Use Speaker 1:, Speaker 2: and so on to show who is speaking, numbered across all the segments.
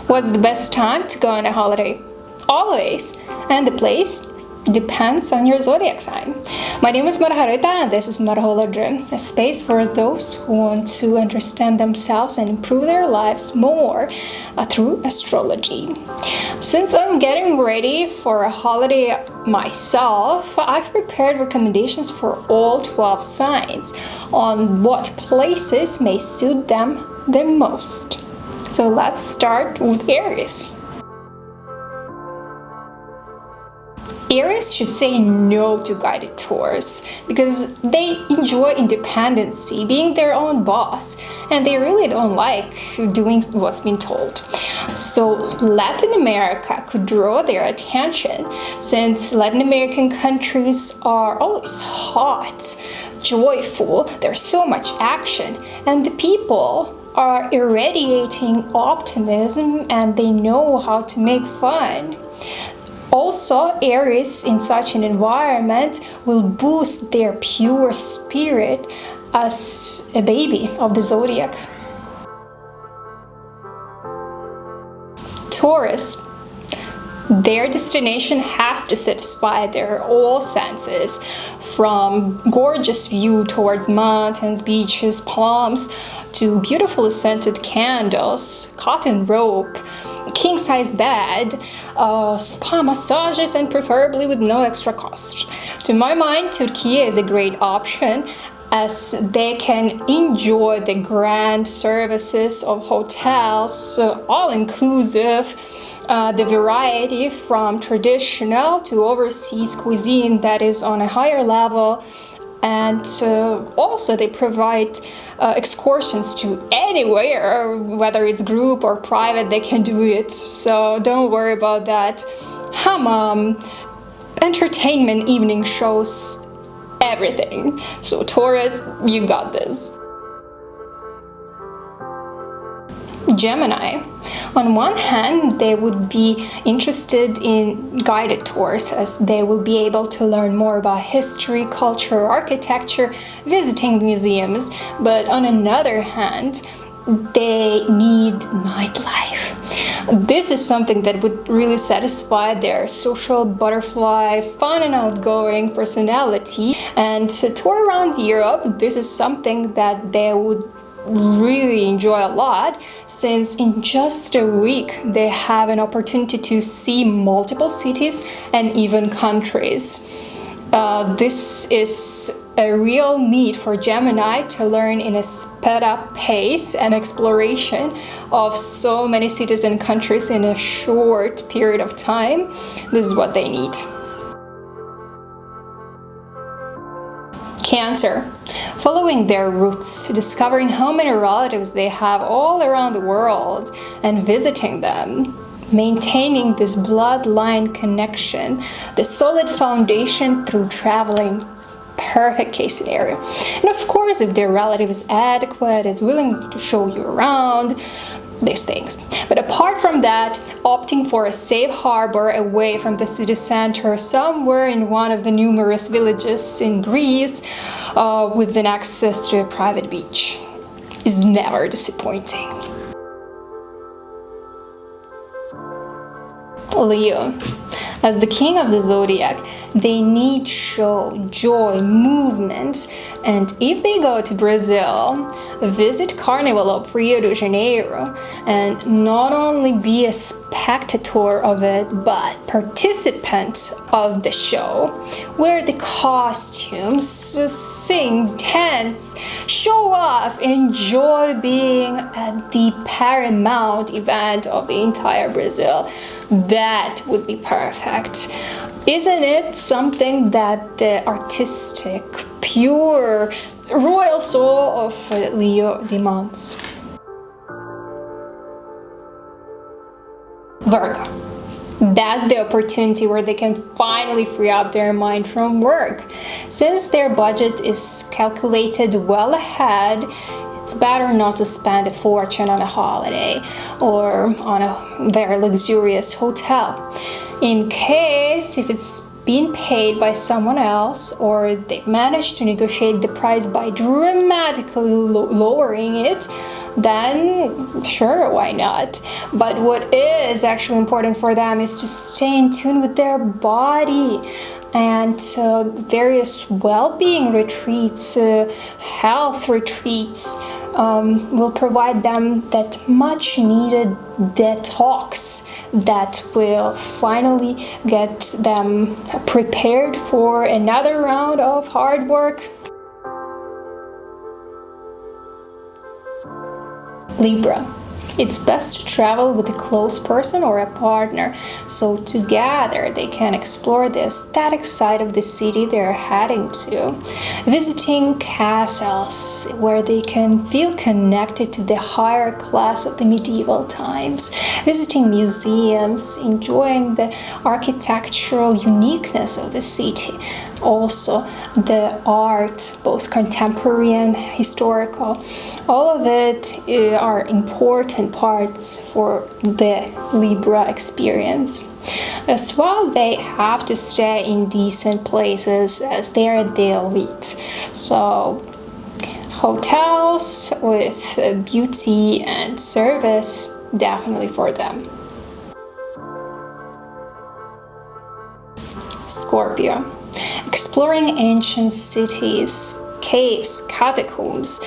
Speaker 1: What's the best time to go on a holiday? Always. And the place depends on your zodiac sign. My name is Margarita and this is Astrology, a space for those who want to understand themselves and improve their lives more through astrology. Since I'm getting ready for a holiday myself, I've prepared recommendations for all 12 signs on what places may suit them the most. So let's start with Aries. Aries should say no to guided tours because they enjoy independency, being their own boss, and they really don't like doing what's been told. So Latin America could draw their attention since Latin American countries are always hot, joyful, there's so much action, and the people are irradiating optimism and they know how to make fun. Also, Aries in such an environment will boost their pure spirit as a baby of the zodiac. Taurus. Their destination has to satisfy their all senses, from gorgeous view towards mountains, beaches, palms, to beautifully scented candles, cotton rope, king-size bed, spa massages, and preferably with no extra cost. To my mind, Turkey is a great option as they can enjoy the grand services of hotels, all-inclusive, the variety from traditional to overseas cuisine that is on a higher level, and also they provide excursions to anywhere, whether it's group or private, they can do it, so don't worry about that. Hammam, entertainment, evening shows, everything. So Taurus, you got this. Gemini. On one hand, they would be interested in guided tours as they will be able to learn more about history, culture, architecture, visiting museums. But on another hand, they need nightlife. This is something that would really satisfy their social butterfly, fun and outgoing personality. And to tour around Europe, this is something that they would really enjoy a lot, since in just a week they have an opportunity to see multiple cities and even countries. This is a real need for Gemini to learn in a sped up pace and exploration of so many cities and countries in a short period of time. This is what they need. Cancer. Following their roots, discovering how many relatives they have all around the world and visiting them, maintaining this bloodline connection, the solid foundation through traveling, perfect case scenario. And of course, if their relative is adequate, is willing to show you around, these things. But apart from that, opting for a safe harbor away from the city center, somewhere in one of the numerous villages in Greece, with an access to a private beach, is never disappointing. Leo. As the king of the zodiac, they need show, joy, movement, and if they go to Brazil, visit Carnival of Rio de Janeiro and not only be a spectator of it, but participant of the show, wear the costumes, sing, dance, show off, enjoy being at the paramount event of the entire Brazil. That would be perfect. Isn't it something that the artistic, pure, royal soul of Leo demands? Virgo. That's the opportunity where they can finally free up their mind from work. Since their budget is calculated well ahead, it's better not to spend a fortune on a holiday or on a very luxurious hotel. In case if it's been paid by someone else or they managed to negotiate the price by dramatically lowering it, then sure, why not? But what is actually important for them is to stay in tune with their body, and various well-being retreats, health retreats, will provide them that much needed detox that will finally get them prepared for another round of hard work. Libra. It's best to travel with a close person or a partner, so together they can explore the aesthetic side of the city they're heading to. Visiting castles where they can feel connected to the higher class of the medieval times. Visiting museums, enjoying the architectural uniqueness of the city. Also the art, both contemporary and historical. All of it are important parts for the Libra experience. As well, they have to stay in decent places as they're the elite. So hotels with beauty and service, definitely for them. Scorpio. Exploring ancient cities, caves, catacombs,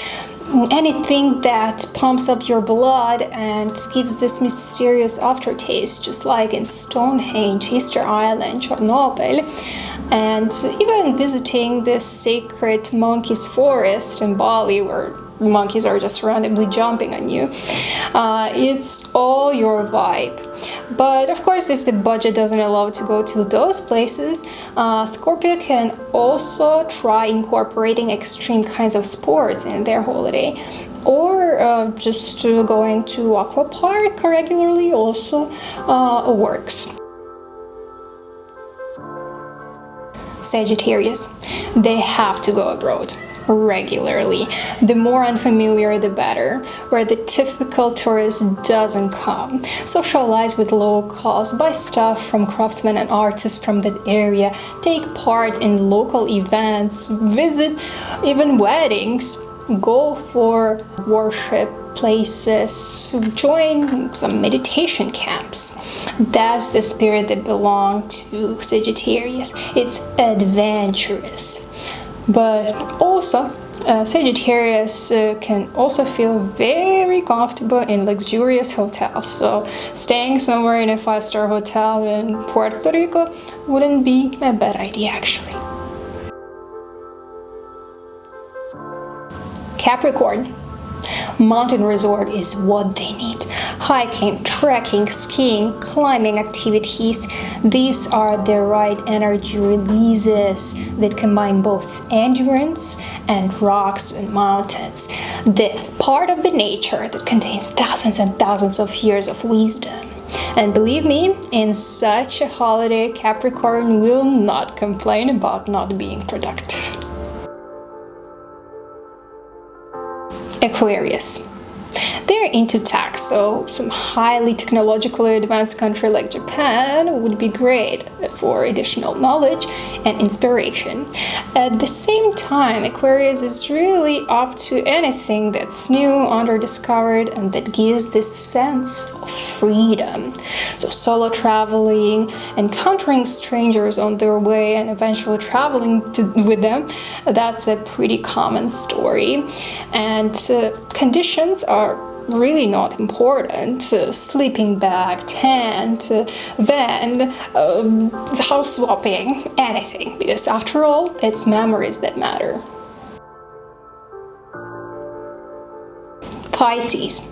Speaker 1: anything that pumps up your blood and gives this mysterious aftertaste, just like in Stonehenge, Easter Island, Chernobyl, and even visiting the sacred monkeys forest in Bali, where monkeys are just randomly jumping on you. It's all your vibe. But of course, if the budget doesn't allow to go to those places, Scorpio can also try incorporating extreme kinds of sports in their holiday, or just going to aqua park regularly also works. Sagittarius. They have to go abroad regularly. The more unfamiliar, the better, where the typical tourist doesn't come. Socialize with locals, buy stuff from craftsmen and artists from that area, take part in local events, visit even weddings, go for worship places, join some meditation camps. That's the spirit that belongs to Sagittarius. It's adventurous. But also, Sagittarius can also feel very comfortable in luxurious hotels. So staying somewhere in a 5-star hotel in Puerto Rico wouldn't be a bad idea, actually. Capricorn. Mountain resort is what they need. Hiking, trekking, skiing, climbing activities. These are the right energy releases that combine both endurance and rocks and mountains. The part of the nature that contains thousands and thousands of years of wisdom. And believe me, in such a holiday, Capricorn will not complain about not being productive. Aquarius. They're into tech, so some highly technologically advanced country like Japan would be great for additional knowledge and inspiration. At the same time, Aquarius is really up to anything that's new, underdiscovered, and that gives this sense of freedom. So solo traveling, encountering strangers on their way, and eventually traveling with them, that's a pretty common story. And conditions are really not important. Sleeping bag, tent, van, house swapping, anything, because after all, it's memories that matter. Pisces.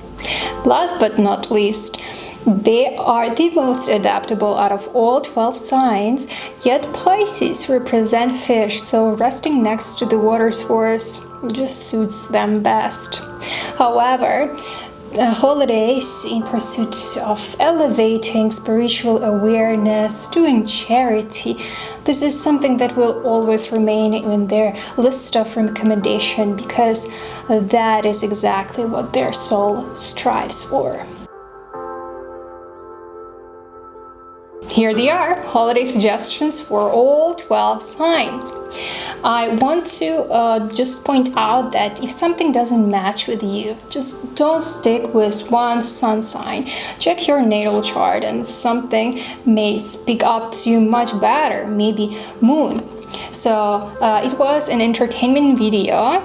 Speaker 1: Last but not least, they are the most adaptable out of all 12 signs, yet Pisces represent fish, so resting next to the water source just suits them best. However, holidays in pursuit of elevating spiritual awareness, doing charity, this is something that will always remain in their list of recommendation, because that is exactly what their soul strives for. here they are, holiday suggestions for all 12 signs. I want to just point out that if something doesn't match with you, just don't stick with one sun sign. Check your natal chart and something may speak up to you much better, maybe moon. So it was an entertainment video.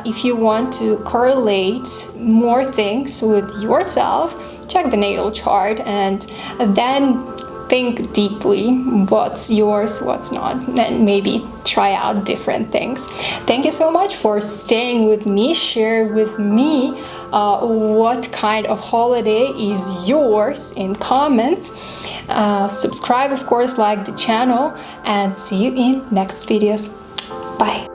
Speaker 1: If you want to correlate more things with yourself, check the natal chart and then think deeply what's yours, what's not, and maybe try out different things. Thank you so much for staying with me. Share with me what kind of holiday is yours in comments. Subscribe, of course, like the channel, and see you in next videos. Bye.